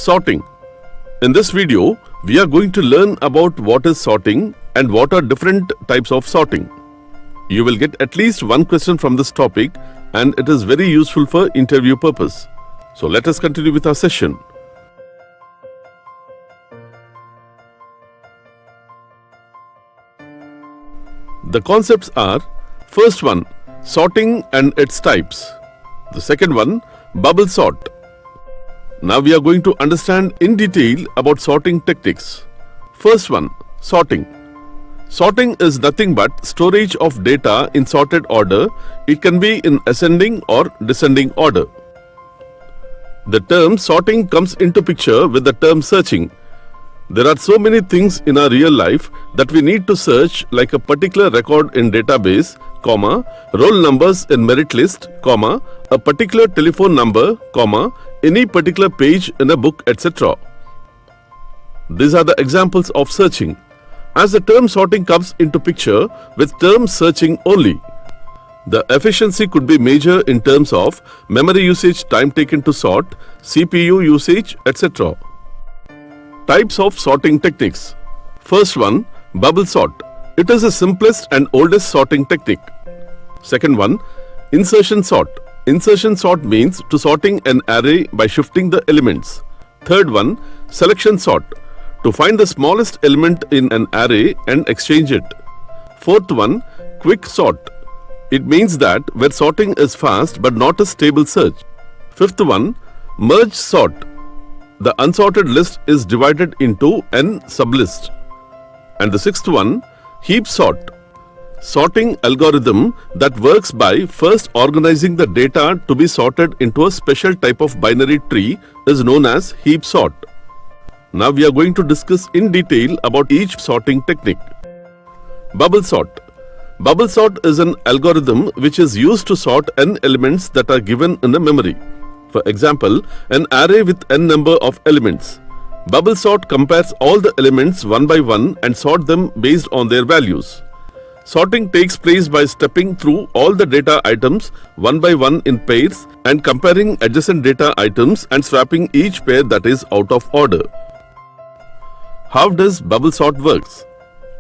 Sorting. In this video, we are going to learn about what is sorting and what are different types of sorting. You will get at least one question from this topic and it is very useful for interview purpose. So let us continue with our session. The concepts are: first one, sorting and its types. The second one, bubble sort. Now we are going to understand in detail about sorting techniques. First one, sorting. Sorting is nothing but storage of data in sorted order. It can be in ascending or descending order. The term sorting comes into picture with the term searching. There are so many things in our real life that we need to search, like a particular record in database, comma, roll numbers in merit list, comma, a particular telephone number, comma, any particular page in a book, etc. These are the examples of searching. As the term sorting comes into picture with term searching only, the efficiency could be measured in terms of memory usage, time taken to sort, CPU usage, etc. Types of sorting techniques. First one, bubble sort. It is the simplest and oldest sorting technique. Second one, insertion sort. Insertion sort means to sorting an array by shifting the elements. Third one, selection sort. To find the smallest element in an array and exchange it. Fourth one, quick sort. It means that where sorting is fast but not a stable search. Fifth one, merge sort. The unsorted list is divided into n sublist. And the sixth one, heap sort. Sorting algorithm that works by first organizing the data to be sorted into a special type of binary tree is known as heap sort. Now we are going to discuss in detail about each sorting technique. Bubble sort. Bubble sort is an algorithm which is used to sort n elements that are given in a memory. For example, an array with n number of elements. Bubble sort compares all the elements one by one and sort them based on their values. Sorting takes place by stepping through all the data items one by one in pairs and comparing adjacent data items and swapping each pair that is out of order. How does bubble sort works?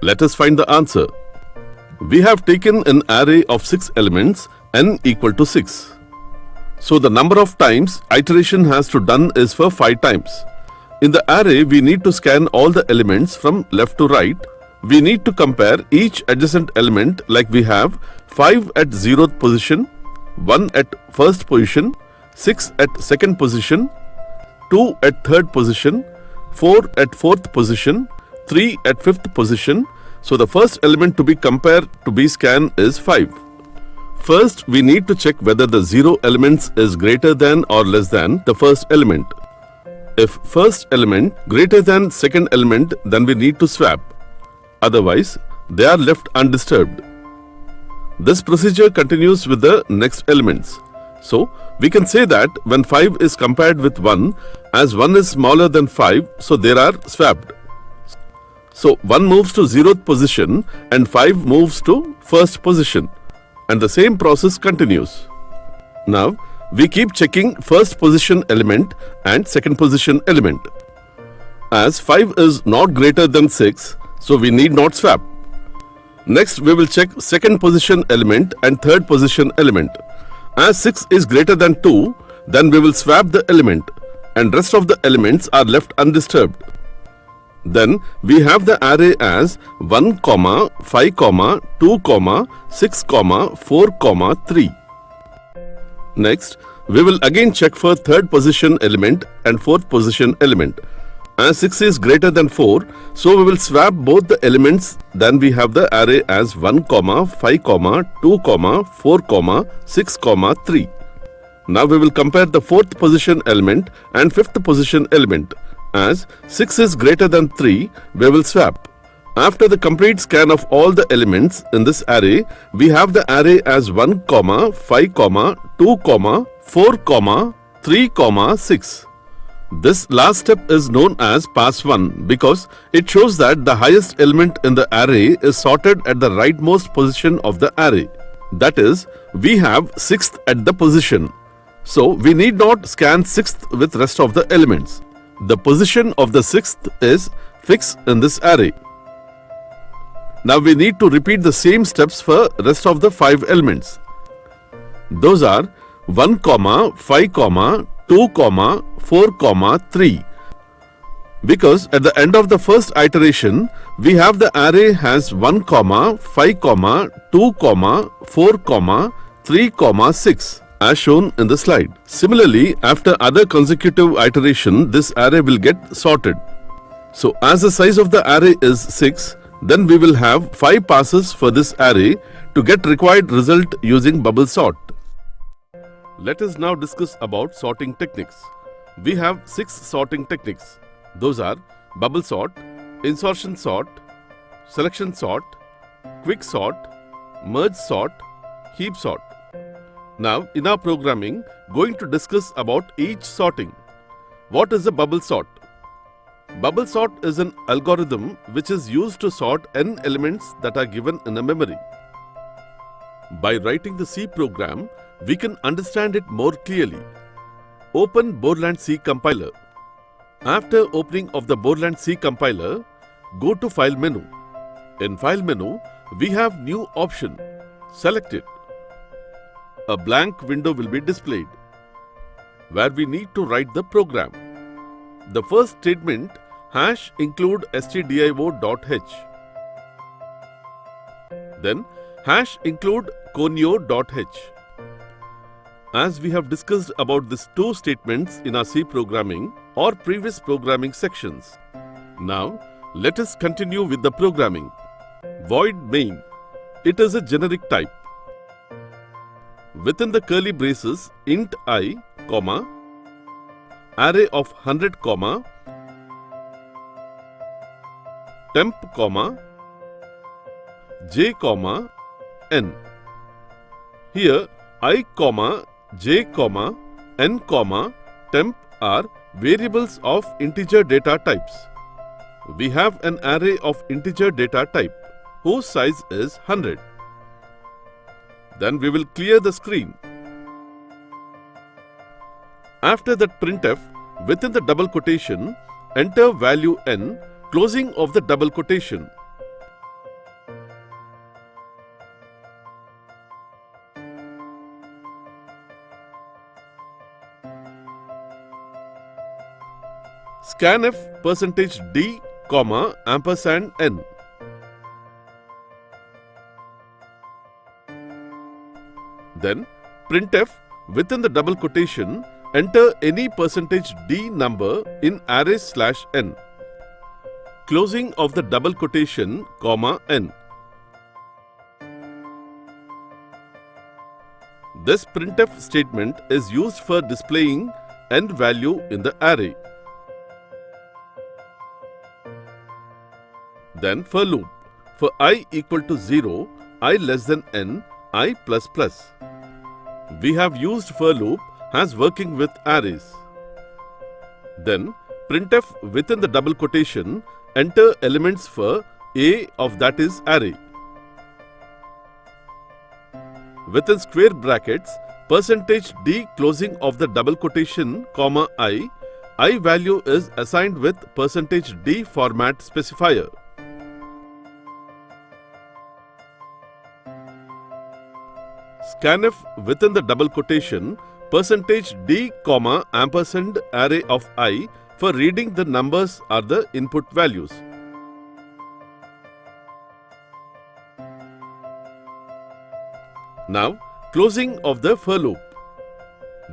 Let us find the answer. We have taken an array of 6 elements, n equal to 6. So the number of times iteration has to done is for 5 times. In the array, we need to scan all the elements from left to right. We need to compare each adjacent element, like we have 5 at 0th position, 1 at 1st position, 6 at 2nd position, 2 at 3rd position, 4 at 4th position, 3 at 5th position. So the first element to be compared to be scanned is 5. First, we need to check whether the 0 elements is greater than or less than the first element. If first element greater than second element, then we need to swap. Otherwise, they are left undisturbed. This procedure continues with the next elements. So, we can say that when 5 is compared with 1, as 1 is smaller than 5, so they are swapped. So, 1 moves to 0th position and 5 moves to 1st position. And the same process continues. Now, we keep checking first position element and second position element. As 5 is not greater than 6, so we need not swap. Next, we will check second position element and third position element. As 6 is greater than 2, then we will swap the element and rest of the elements are left undisturbed. Then we have the array as 1, 5, 2, 6, 4, 3. Next, we will again check for third position element and fourth position element. As 6 is greater than 4, so we will swap both the elements. Then we have the array as 1, 5, 2, 4, 6, 3. Now we will compare the fourth position element and fifth position element. As 6 is greater than 3, we will swap. After the complete scan of all the elements in this array, we have the array as 1, 5, 2, 4, 3, 6. This last step is known as pass 1 because it shows that the highest element in the array is sorted at the rightmost position of the array. That is, we have 6th at the position. So we need not scan 6th with rest of the elements. The position of the sixth is fixed in this array. Now we need to repeat the same steps for rest of the 5 elements. Those are 1, 5, 2, 4, 3. Because at the end of the first iteration, we have the array has 1, 5, 2, 4, 3, 6 as shown in the slide. Similarly, after other consecutive iteration, this array will get sorted. So as the size of the array is 6, then we will have 5 passes for this array to get required result using bubble sort. Let us now discuss about sorting techniques. We have 6 sorting techniques. Those are bubble sort, insertion sort, selection sort, quick sort, merge sort, heap sort. Now in our programming, going to discuss about each sorting. What is a bubble sort? Bubble sort is an algorithm which is used to sort n elements that are given in a memory. By writing the C program, we can understand it more clearly. Open Borland C compiler. After opening of the Borland C compiler, go to File menu. In File menu, we have new option. Select it. A blank window will be displayed, where we need to write the program. The first statement hash include stdio.h. Then hash include conio.h. As we have discussed about these 2 statements in our C programming or previous programming sections. Now let us continue with the programming. Void main. It is a generic type. Within the curly braces, int I, array of 100, temp, j, n. Here I, j, n, temp are variables of integer data types. We have an array of integer data type whose size is 100. Then we will clear the screen. After that printf, within the double quotation, enter value n, closing of the double quotation. Scanf %d, ampersand n. Then printf within the double quotation enter any %d number in array /n. Closing of the double quotation, n. This printf statement is used for displaying n value in the array. Then for loop, for I equal to 0, I less than n, I plus plus. We have used for loop as working with arrays. Then printf within the double quotation enter elements for a of that is array. Within square brackets, %d closing of the double quotation, I value is assigned with %d format specifier. Scanf within the double quotation %d, ampersand array of I for reading the numbers are the input values. Now closing of the for loop.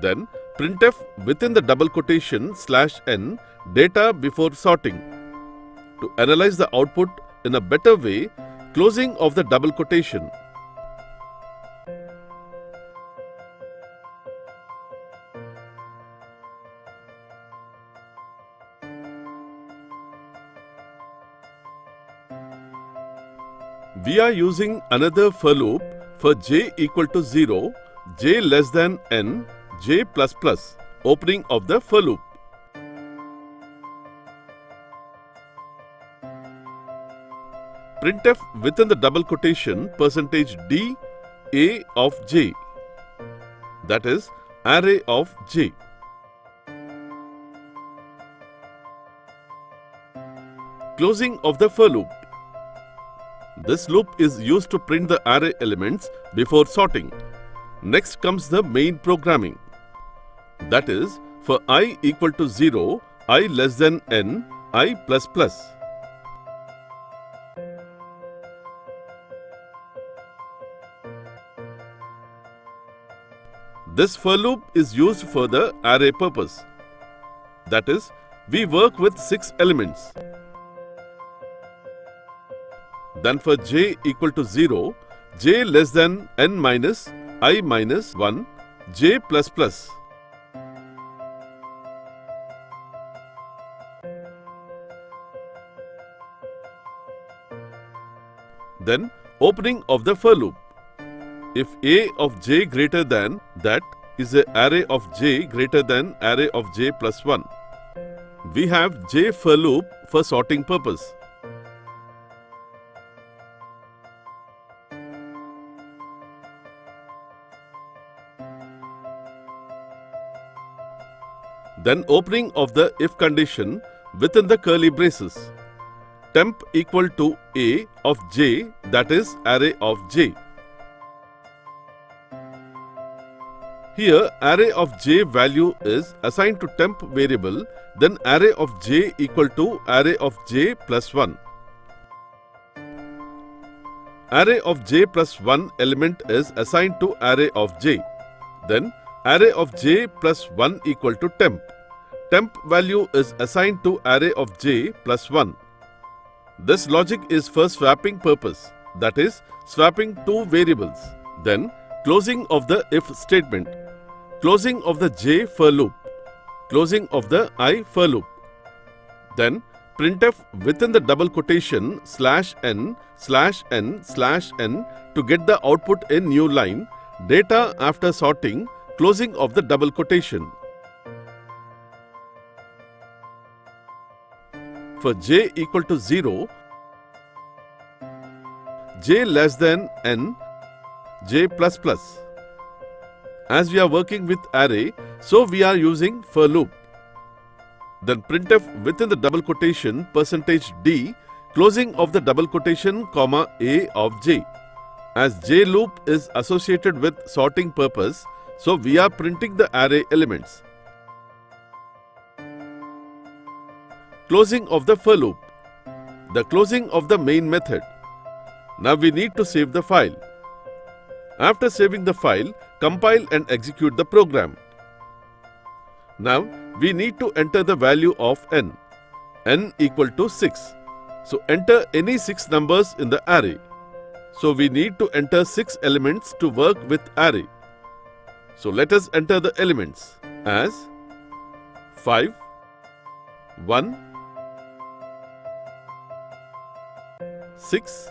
Then printf within the double quotation /n data before sorting. To analyze the output in a better way, closing of the double quotation. We are using another for loop for j equal to 0, j less than n, j plus plus, opening of the for loop. Printf within the double quotation %d a of j, that is array of j. Closing of the for loop. This loop is used to print the array elements before sorting. Next comes the main programming. That is, for I equal to 0, I less than n, I plus plus. This for loop is used for the array purpose. That is, we work with 6 elements. Then for j equal to 0, j less than n minus I minus 1, j plus plus. Then opening of the for loop. If a of j greater than that is an array of j greater than array of j plus 1. We have j for loop for sorting purpose. Then opening of the if condition within the curly braces. Temp equal to a of j, that is array of j. Here array of j value is assigned to temp variable, then array of j equal to array of j plus 1. Array of j plus 1 element is assigned to array of j. Then array of j plus 1 equal to temp. Temp value is assigned to array of j plus 1. This logic is for swapping purpose, that is, swapping two variables. Then closing of the if statement. Closing of the j for loop. Closing of the I for loop. Then printf within the double quotation /n to get the output in new line. Data after sorting. Closing of the double quotation. For j equal to 0, j less than n, j plus plus. As we are working with array, so we are using for loop. Then printf within the double quotation %d, closing of the double quotation comma a of j. As j loop is associated with sorting purpose, so we are printing the array elements. Closing of the for loop. The closing of the main method. Now we need to save the file. After saving the file, compile and execute the program. Now we need to enter the value of n. N equal to 6. So enter any 6 numbers in the array. So we need to enter 6 elements to work with array. So let us enter the elements as 5, 1, 6,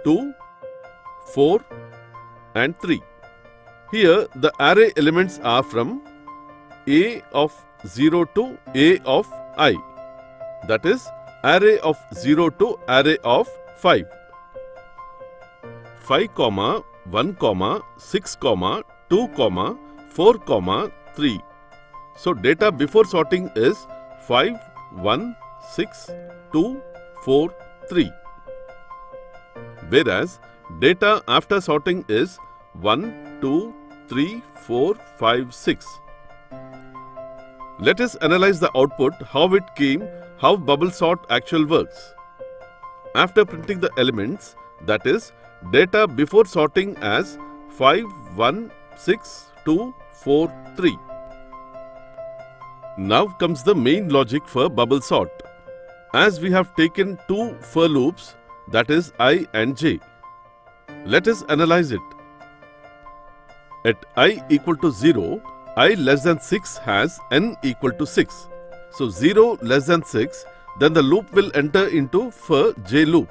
2, 4 and 3. Here the array elements are from a of 0 to a of I. That is array of 0 to array of 5. 5, 1, 6, 2, 4, 3. So data before sorting is 5, 1, 6, 2, 4, 3. Whereas data after sorting is 1, 2, 3, 4, 5, 6. Let us analyze the output, how it came, how bubble sort actual works. After printing the elements, that is, data before sorting as 5, 1, 6, 2, 4, 3. Now comes the main logic for bubble sort. As we have taken two for loops, that is I and j. Let us analyze it. At I equal to 0, I less than 6 has n equal to 6. So 0 less than 6, then the loop will enter into for j loop.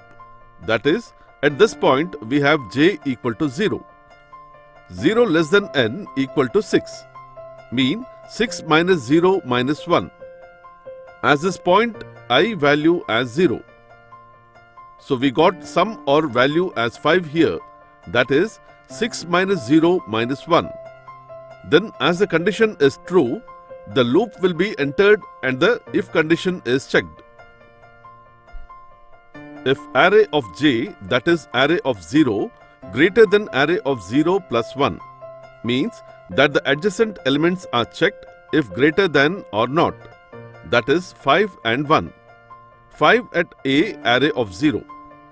That is, at this point we have j equal to 0. 0 less than n equal to 6. Mean 6 minus 0 minus 1. As this point I value as 0. So we got sum or value as 5 here. That is 6 minus 0 minus 1. Then as the condition is true, the loop will be entered and the if condition is checked. if array of j, that is array of 0, greater than array of 0 plus 1, means that the adjacent elements are checked if greater than or not, that is 5 and 1. 5 at a array of 0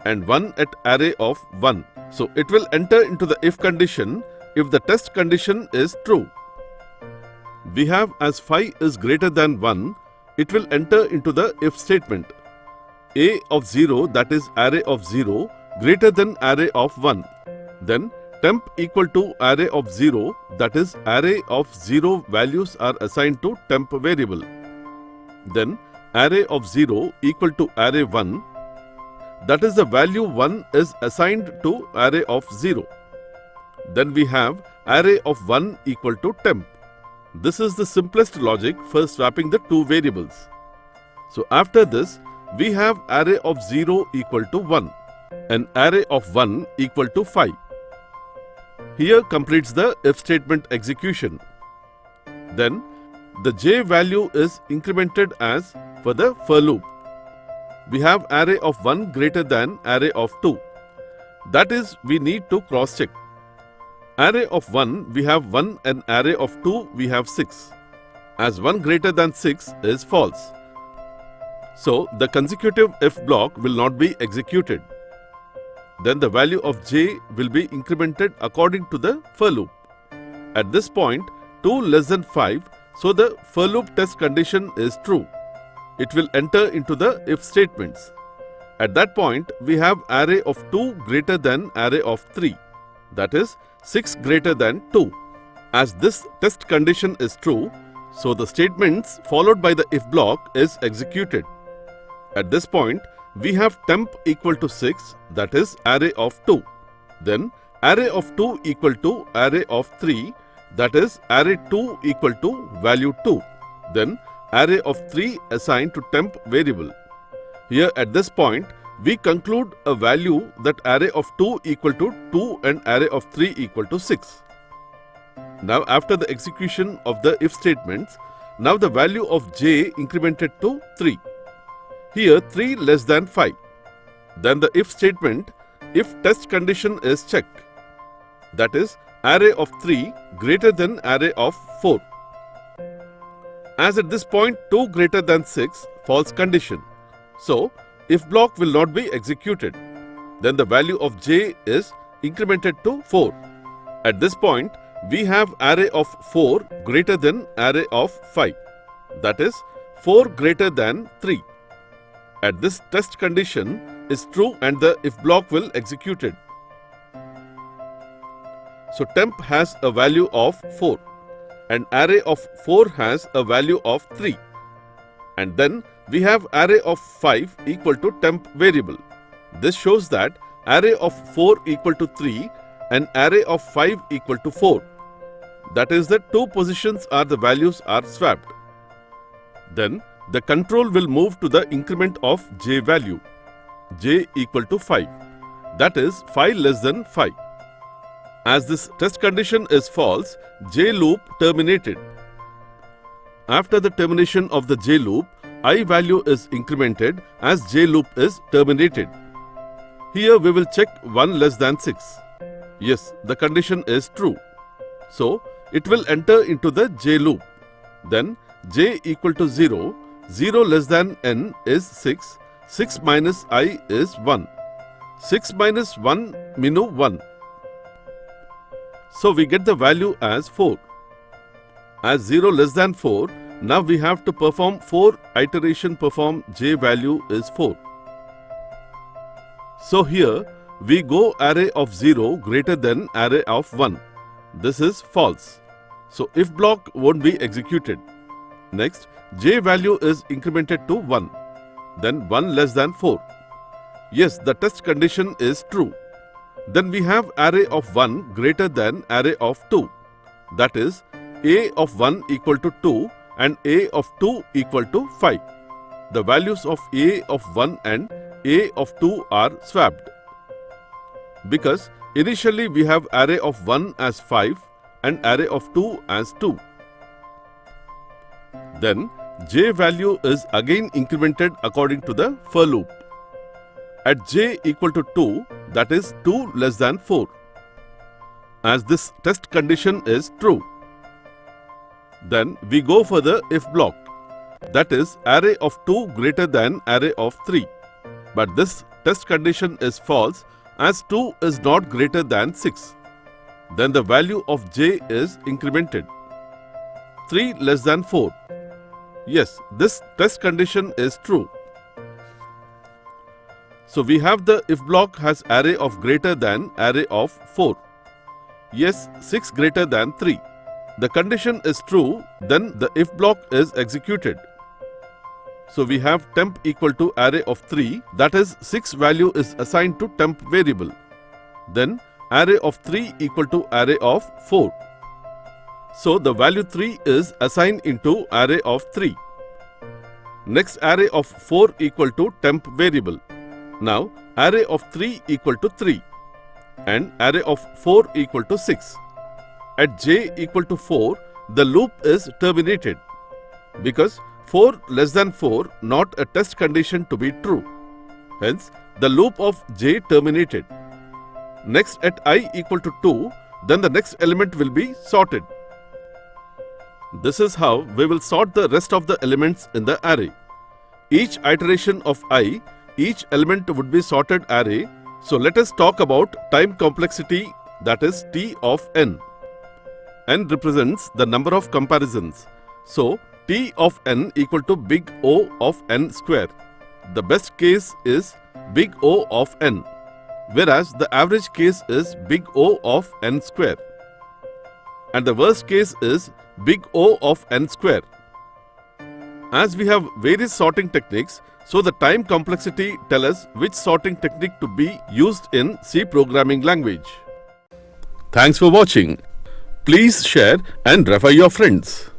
and 1 at array of 1. So it will enter into the if condition if the test condition is true. We have as 5 is greater than 1, it will enter into the if statement. A of 0, that is array of 0, greater than array of 1. Then temp equal to array of 0, that is array of 0 values are assigned to temp variable. Then array of 0 equal to array 1, that is the value 1 is assigned to array of 0. Then we have array of 1 equal to temp. This is the simplest logic for swapping the two variables. So after this, we have array of 0 equal to 1 and array of 1 equal to 5. Here completes the if statement execution. Then the j value is incremented as for the for loop. We have array of 1 greater than array of 2. That is, we need to cross check. Array of 1 we have 1 and array of 2 we have 6. As 1 greater than 6 is false. So the consecutive if block will not be executed. Then the value of j will be incremented according to the for loop. At this point 2 less than 5, so the for loop test condition is true. It will enter into the if statements. At that point we have array of 2 greater than array of 3. That is 6 greater than 2. As this test condition is true, so the statements followed by the if block is executed. At this point, we have temp equal to 6, that is array of 2. Then array of 2 equal to array of 3, that is array 2 equal to value 2. Then array of 3 assigned to temp variable. Here at this point, we conclude a value that array of 2 equal to 2 and array of 3 equal to 6. Now after the execution of the if statements, now the value of j incremented to 3. Here 3 less than 5. Then the if statement, if test condition is checked. That is array of 3 greater than array of 4. As at this point 2 greater than 6, false condition. So if block will not be executed. Then the value of j is incremented to 4. At this point, we have array of 4 greater than array of 5. That is 4 greater than 3. At this test condition is true and the if block will executed. So temp has a value of 4 and array of 4 has a value of 3. And then we have array of 5 equal to temp variable. This shows that array of 4 equal to 3 and array of 5 equal to 4. That is the two positions are the values are swapped. Then the control will move to the increment of j value. J equal to 5. That is 5 less than 5. As this test condition is false, j loop terminated. After the termination of the j loop, I value is incremented as j loop is terminated. Here we will check 1 less than 6. Yes, the condition is true. So it will enter into the j loop. Then j equal to 0, 0 less than n is 6, 6 minus I is 1. 6 minus 1 minu 1. So we get the value as 4. As 0 less than 4, now we have to perform 4 iteration perform j value is 4. So here we go array of 0 greater than array of 1. This is false. So if block won't be executed. Next, j value is incremented to 1. Then 1 less than 4. Yes, the test condition is true. Then we have array of 1 greater than array of 2. That is, a of 1 equal to 2 and a of 2 equal to 5. The values of a of 1 and a of 2 are swapped. Because initially we have array of 1 as 5 and array of 2 as 2. Then j value is again incremented according to the for loop. at j equal to 2, that is 2 less than 4. As this test condition is true, then we go for the if block, that is array of 2 greater than array of 3. But this test condition is false as 2 is not greater than 6. Then the value of j is incremented. 3 less than 4. Yes, this test condition is true. So we have the if block has array of greater than array of 4. Yes, 6 greater than 3. The condition is true, then the if block is executed. So we have temp equal to array of 3, that is 6 value is assigned to temp variable. Then array of 3 equal to array of 4. So the value 3 is assigned into array of 3. Next array of 4 equal to temp variable. Now array of 3 equal to 3 and array of 4 equal to 6. At j equal to 4, the loop is terminated because 4 less than 4 not a test condition to be true. Hence, the loop of j terminated. Next at I equal to 2, then the next element will be sorted. This is how we will sort the rest of the elements in the array. Each iteration of I, each element would be sorted array. So let us talk about time complexity, that is T of n. N represents the number of comparisons. So T of n equal to big O of n square. The best case is big O of n, whereas the average case is big O of n square. And the worst case is big O of n square. As we have various sorting techniques, so the time complexity tells us which sorting technique to be used in C programming language. Thanks for watching. Please share and refer your friends.